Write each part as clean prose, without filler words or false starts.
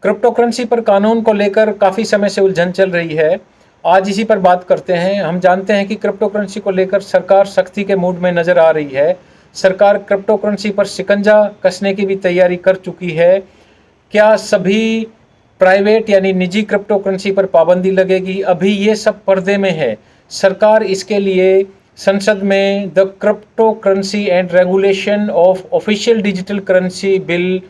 Crypto currency पर कानून को लेकर काफ़ी समय से उलझन चल रही है। आज इसी पर बात करते हैं। हम जानते हैं कि क्रिप्टो करेंसी को लेकर सरकार सख्ती के मूड में नज़र आ रही है। सरकार क्रिप्टो करेंसी पर शिकंजा कसने की भी तैयारी कर चुकी है। क्या सभी प्राइवेट यानी निजी क्रिप्टो करेंसी पर पाबंदी लगेगी? अभी ये सब पर्दे में है। सरकार इसके लिए संसद में the crypto currency and regulation of official digital currency bill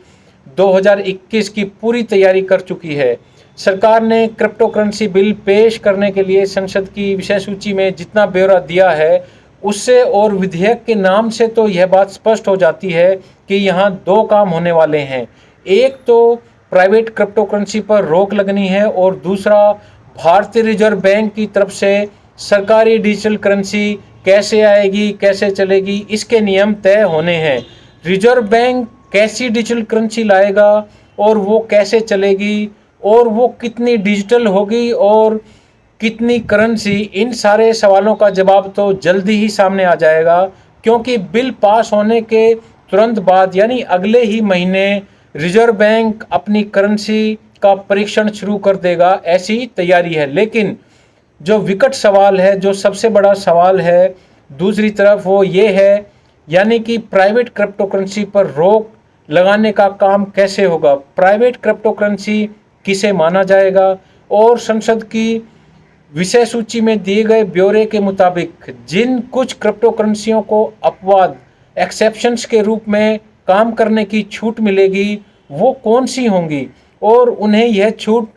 2021 की पूरी तैयारी कर चुकी है। सरकार ने क्रिप्टो करेंसी बिल पेश करने के लिए संसद की विषय सूची में जितना ब्यौरा दिया है, उससे और विधेयक के नाम से तो यह बात स्पष्ट हो जाती है कि यहाँ दो काम होने वाले हैं। एक तो प्राइवेट क्रिप्टो करेंसी पर रोक लगनी है और दूसरा भारतीय रिजर्व बैंक की तरफ से सरकारी डिजिटल करेंसी कैसे आएगी, कैसे चलेगी, इसके नियम तय होने हैं। रिजर्व बैंक कैसी डिजिटल करेंसी लाएगा और वो कैसे चलेगी और वो कितनी डिजिटल होगी और कितनी करेंसी, इन सारे सवालों का जवाब तो जल्दी ही सामने आ जाएगा, क्योंकि बिल पास होने के तुरंत बाद यानी अगले ही महीने रिजर्व बैंक अपनी करेंसी का परीक्षण शुरू कर देगा, ऐसी तैयारी है। लेकिन जो विकट सवाल है, जो सबसे बड़ा सवाल है दूसरी तरफ, वो ये है यानी कि प्राइवेट क्रिप्टो करेंसी पर रोक लगाने का काम कैसे होगा, प्राइवेट क्रिप्टो करेंसी किसे माना जाएगा। और संसद की विषय सूची में दिए गए ब्यौरे के मुताबिक जिन कुछ क्रिप्टो करेंसियों को अपवाद एक्सेप्शंस के रूप में काम करने की छूट मिलेगी, वो कौन सी होंगी और उन्हें यह छूट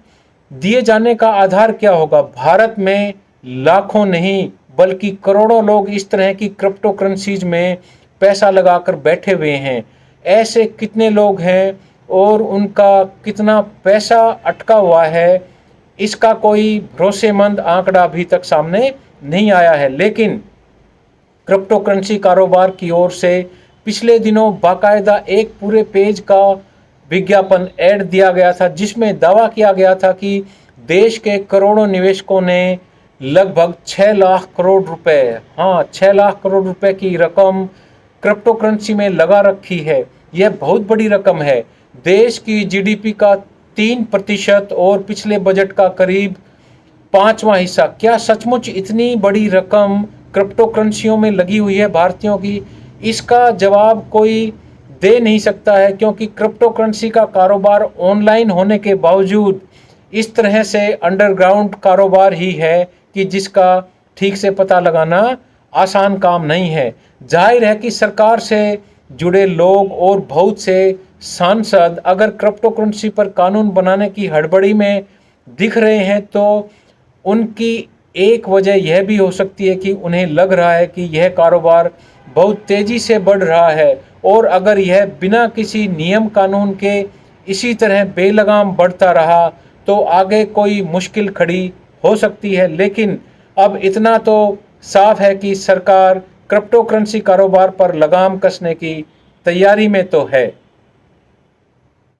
दिए जाने का आधार क्या होगा। भारत में लाखों नहीं बल्कि करोड़ों लोग इस तरह की क्रिप्टो करेंसीज में पैसा लगाकर बैठे हुए हैं। ऐसे कितने लोग हैं और उनका कितना पैसा अटका हुआ है, इसका कोई भरोसेमंद आंकड़ा अभी तक सामने नहीं आया है। लेकिन क्रिप्टो करेंसी कारोबार की ओर से पिछले दिनों बाकायदा एक पूरे पेज का विज्ञापन ऐड दिया गया था, जिसमें दावा किया गया था कि देश के करोड़ों निवेशकों ने लगभग 6 लाख करोड़ रुपए, हाँ 6 लाख करोड़ रुपए की रकम क्रिप्टो करेंसी में लगा रखी है। यह बहुत बड़ी रकम है, देश की जीडीपी का 3% और पिछले बजट का करीब 5वां हिस्सा। क्या सचमुच इतनी बड़ी रकम क्रिप्टो करेंसियों में लगी हुई है भारतीयों की? इसका जवाब कोई दे नहीं सकता है, क्योंकि क्रिप्टो करेंसी का कारोबार ऑनलाइन होने के बावजूद इस तरह से अंडरग्राउंड कारोबार ही है कि जिसका ठीक से पता लगाना आसान काम नहीं है। जाहिर है कि सरकार से जुड़े लोग और बहुत से सांसद अगर क्रिप्टो करेंसी पर कानून बनाने की हड़बड़ी में दिख रहे हैं, तो उनकी एक वजह यह भी हो सकती है कि उन्हें लग रहा है कि यह कारोबार बहुत तेज़ी से बढ़ रहा है और अगर यह बिना किसी नियम कानून के इसी तरह बेलगाम बढ़ता रहा तो आगे कोई मुश्किल खड़ी हो सकती है। लेकिन अब इतना तो साफ है कि सरकार क्रिप्टो करेंसी कारोबार पर लगाम कसने की तैयारी में तो है।